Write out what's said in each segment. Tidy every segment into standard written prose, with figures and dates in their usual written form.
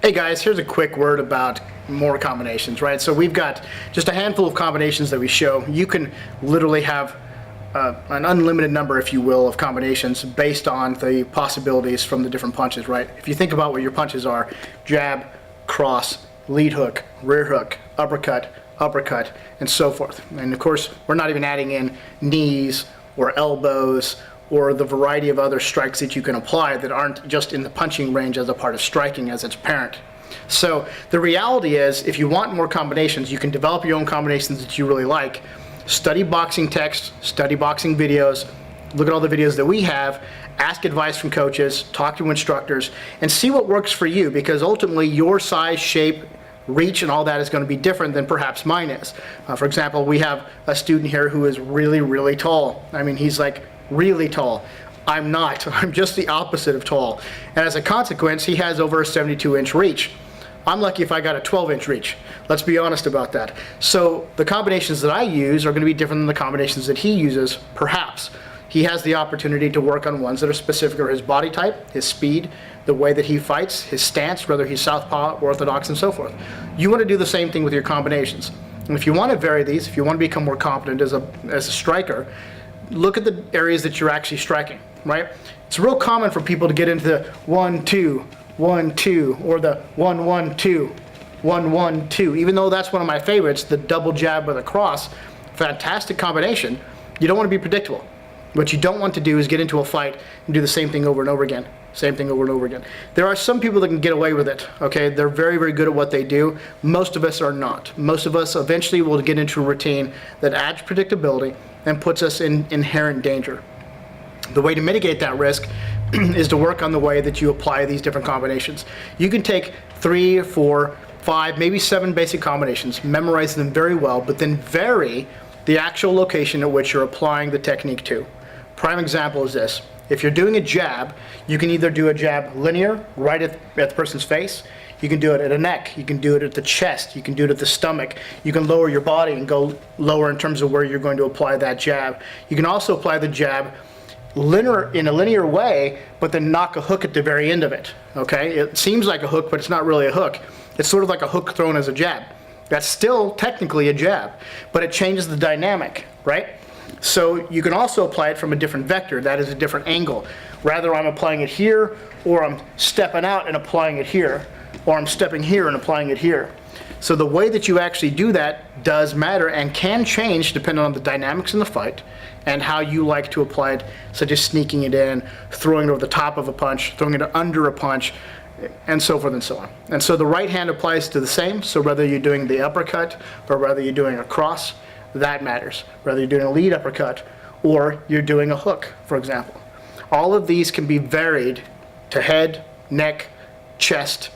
Hey guys, here's a quick word about more combinations, right? So we've got just a handful of combinations that we show. You can literally have an unlimited number, if you will, of combinations based on the possibilities from the different punches, right? If you think about what your punches are, jab, cross, lead hook, rear hook, uppercut, uppercut, and so forth. And of course, we're not even adding in knees or elbows or the variety of other strikes that you can apply that aren't just in the punching range as a part of striking as its parent. So the reality is, if you want more combinations, you can develop your own combinations that you really like. Study boxing text, study boxing videos, look at all the videos that we have, ask advice from coaches, talk to instructors, and see what works for you, because ultimately your size, shape, reach, and all that is going to be different than perhaps mine is. For example, we have a student here who is really, really tall. I mean, he's like really tall. I'm not. I'm just the opposite of tall. And as a consequence, he has over a 72-inch reach. I'm lucky if I got a 12-inch reach. Let's be honest about that. So the combinations that I use are going to be different than the combinations that he uses, perhaps. He has the opportunity to work on ones that are specific for his body type, his speed, the way that he fights, his stance, whether he's southpaw, orthodox, and so forth. You want to do the same thing with your combinations. And if you want to vary these, if you want to become more competent as a striker, look at the areas that you're actually striking, right? It's real common for people to get into the 1-2, 1-2, or the 1-1-2, 1-1-2. Even though that's one of my favorites, the double jab with a cross, fantastic combination. You don't want to be predictable. What you don't want to do is get into a fight and do the same thing over and over again. Same thing over and over again. There are some people that can get away with it, okay? They're very, very good at what they do. Most of us are not. Most of us eventually will get into a routine that adds predictability and puts us in inherent danger. The way to mitigate that risk is to work on the way that you apply these different combinations. You can take 3, 4, 5, maybe 7 basic combinations, memorize them very well, but then vary the actual location at which you're applying the technique to. Prime example is this. If you're doing a jab, you can either do a jab linear, right at the person's face. You can do it at the neck. You can do it at the chest. You can do it at the stomach. You can lower your body and go lower in terms of where you're going to apply that jab. You can also apply the jab in a linear way, but then knock a hook at the very end of it. Okay? It seems like a hook, but it's not really a hook. It's sort of like a hook thrown as a jab. That's still technically a jab, but it changes the dynamic, right? So you can also apply it from a different vector, that is a different angle. Rather I'm applying it here, or I'm stepping out and applying it here, or I'm stepping here and applying it here. So the way that you actually do that does matter and can change depending on the dynamics in the fight and how you like to apply it, such as sneaking it in, throwing it over the top of a punch, throwing it under a punch, and so forth and so on. And so the right hand applies to the same, so whether you're doing the uppercut or whether you're doing a cross, that matters. Whether you're doing a lead uppercut or you're doing a hook, for example. All of these can be varied to head, neck, chest,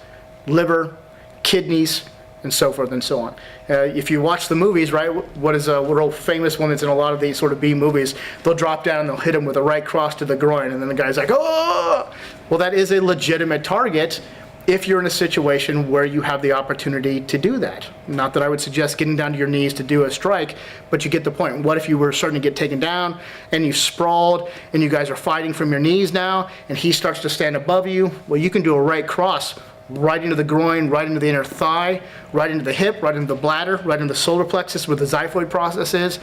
liver, kidneys, and so forth and so on. If you watch the movies, right, what is a real famous one that's in a lot of these sort of B movies, they'll drop down and they'll hit him with a right cross to the groin, and then the guy's like, oh! Well, that is a legitimate target if you're in a situation where you have the opportunity to do that. Not that I would suggest getting down to your knees to do a strike, but you get the point. What if you were starting to get taken down and you sprawled and you guys are fighting from your knees now and he starts to stand above you? Well, you can do a right cross right into the groin, right into the inner thigh, right into the hip, right into the bladder, right into the solar plexus where the xiphoid process is.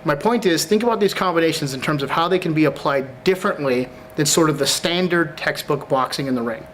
My point is, think about these combinations in terms of how they can be applied differently than sort of the standard textbook boxing in the ring.